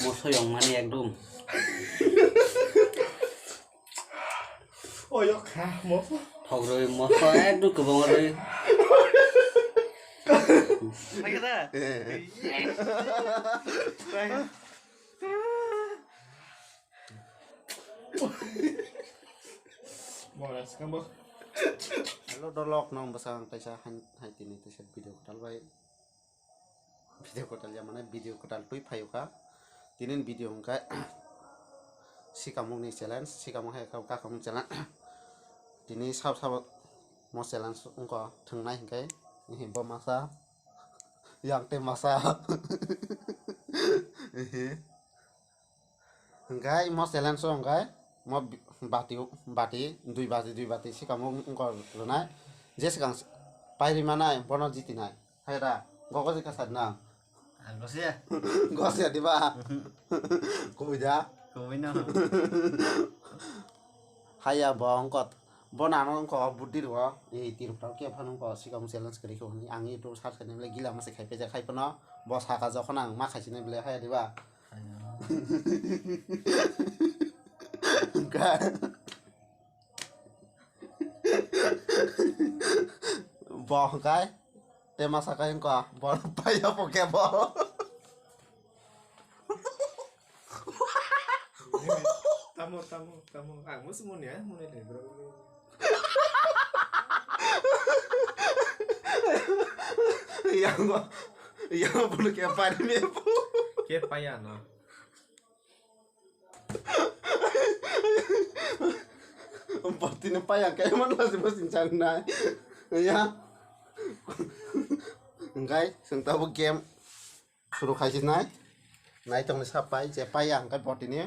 Mosoyong mani ekdom. Oyok kah moso. Thogroi moso ekdom kebongoroi. Lagi ta? Molas kan bos. Halo dolok nong basang kaisa hai tini tu set video kotal bai video kotal mana video kotal tui phayuka tinin video hongkai sikamung ni challenge sikamung hai ka kamung challenge tini sab mo challenge ungko thangnai hingkai ni bo masa yang te masa hingkai mo challenge hongkai mo bati dui bati sikamung ungko runai je sekarang pairi mana bono jiti nai hai ra gogo jika sadna Angkos ya. gos ya tiba kuja Kuwino. haya bongkot bonano ko budi ro e tir pral ke phanung ko sikam challenge kari ko ni angi to sar khane bele gila mase khai peja khai pano bos haka jokhon ang ma khaisine bele haya tiba bongkai tema sakain ko bon paya poke bo Tamu. Kamu semua ya, mulai dari berapa ini? yang perlu kayak apa ini bu Kayak payah no. empat ini payah kayak mana sih mesin cana ya enggak tahu game suruh kasih naik tong sapai siapa yang kan pot ini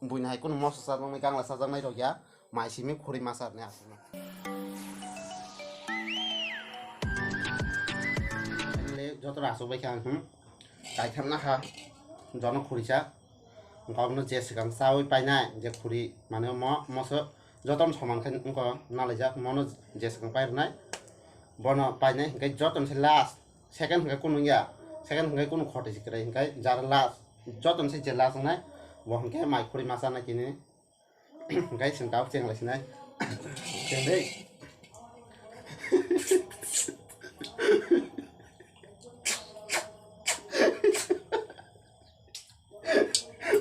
punya ikut mau sesat memegang lah sesat naik ya masih mi kuri masarnya ini jatuh rasu baik yang kayak karena ha jono kuri cak engkau nu jes kang sawi painai je kuri mana mau masuk jotom saman kan engkau nalajak mau nu jes kang painai bono painai engkau jotom si last second engkau kunu ya second engkau kunu khote si kira engkau jar last jotom si je last nai boh engkau mai kuri masana kini engkau sentau ceng lah sinai ceng deh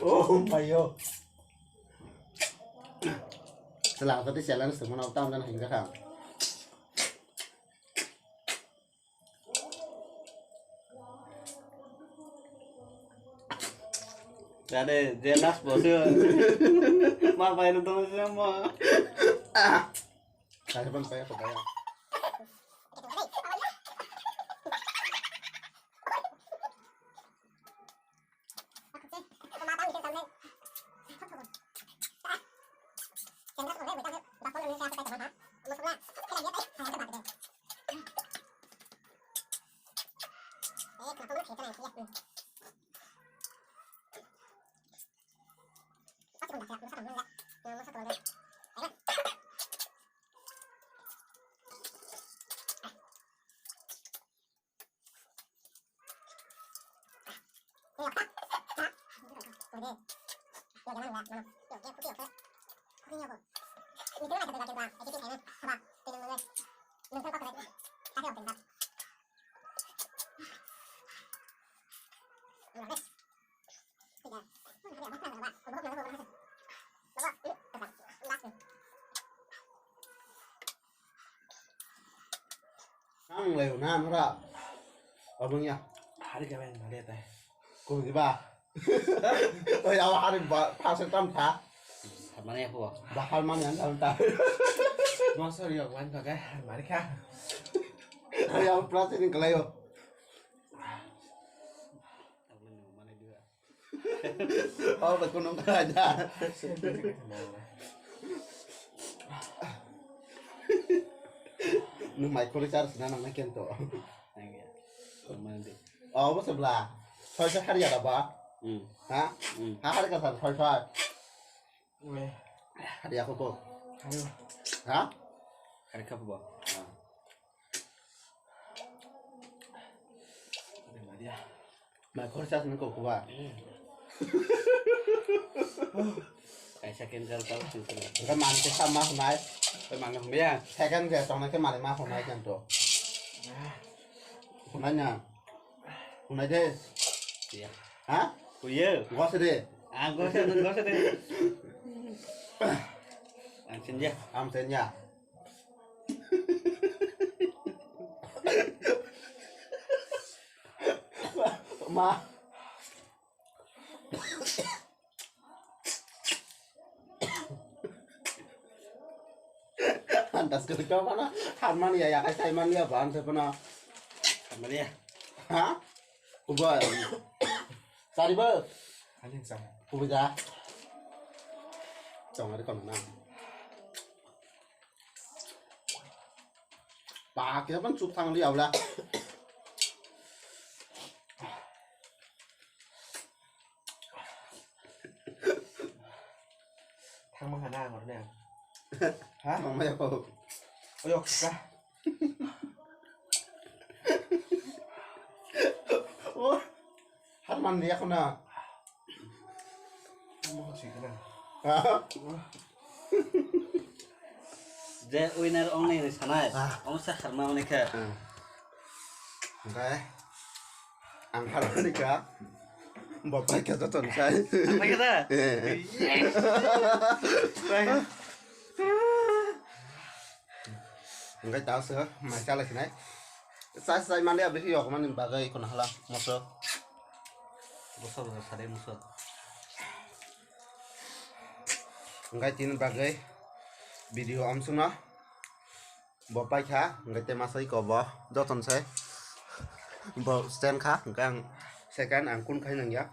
oh mayo selang tadi jalan semua tahun dan hingga kan Ada jelas bos. Mapain itu semua. saya pun saya kebayang ang lều na nó ra ở bên nhà Hari kalian nggak lihat ya? cùng gì ba ơi đâu hari ba sẽ tâm thả Mana ya bu? bakal mana dalam ta Masa dia kawan pakai mari kah? ơi ông plus ini keleo Mana juga? oh betul nong aja nu mai ko char sana nang naken to Nggak. Mana deh? oh sebelah soi hari ada ba ha hari ka san soi Weh, hari aku po ayo. ha Hari apa bu? Ada dia. mai ko char sana ko ba Kayak second kali tahu sih tuh. cái màn cái sao mà hôm nay Tapi mana ya? second cái trong này cái màn này mà hôm nay chẳng được hôm nay nha hôm nay đi Iya. hả Oh iya. gõ sẽ đi Ah, gak usah deh. Langsung aja. am tên nha mà Antas ketika mana Harman ya kayak saya man ya bang saya pernah Sama dia. hả ubah tadi ber Anjing sama. ubah dah chồng ở đây còn năm bà kia vẫn chụp thằng liều là Thang menghana ngor nè. hả mà mày có Ôi yok ra. ủa Harman dia không nào Mau sih kena. hả Dia winner only di sana. Ah. Om sah karma mereka. Đấy ăn khá là đi cả bỏ tay kia cho tuần sai Apa kita? cái táo sữa mà sao lại thế này sai sai mang đi bây giờ mà mình bà gây còn hả một số Musuh, sadai musuh. cái tin bà gây video âm xuống nó bỏ tay khá cái tên mà xây có bỏ do tuần sai bỏ stand khác cái ăn xe cái ăn cún khai nằng nhá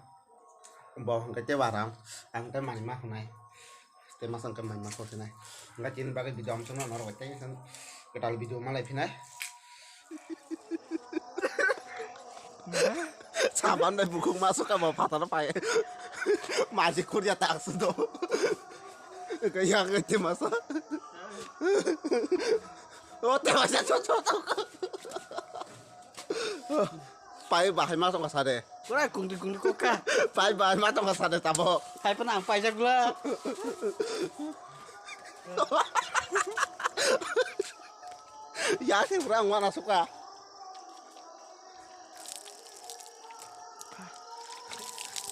bỏ cái tên bà rằng ăn cái màn mát này tên mà sang cái màn mát thế này cái tin bà cái video âm xuống nó rồi cái tên cái dalam video malah ini saban deh buku masuk ke bawah patah apa ya masih kuliah tak sudah kayak gitu masa oh tewas cocok pai bahai masuk ke sana Kurang kung di koka. pai bahai masuk ke sana tabo Hai penang pai jak gula. ya sih orang mana suka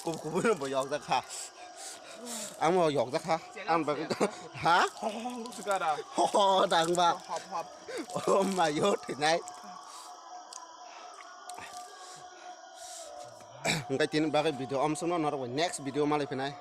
cũng nó bỏ giọt ra khá ăn mà giọt ra khá ăn bằng hả Lúc suka dah. ho đang bà Hop hop. ôm mà vô thì này cái tin ba cái video om xuống nó rồi next video mà lại phải này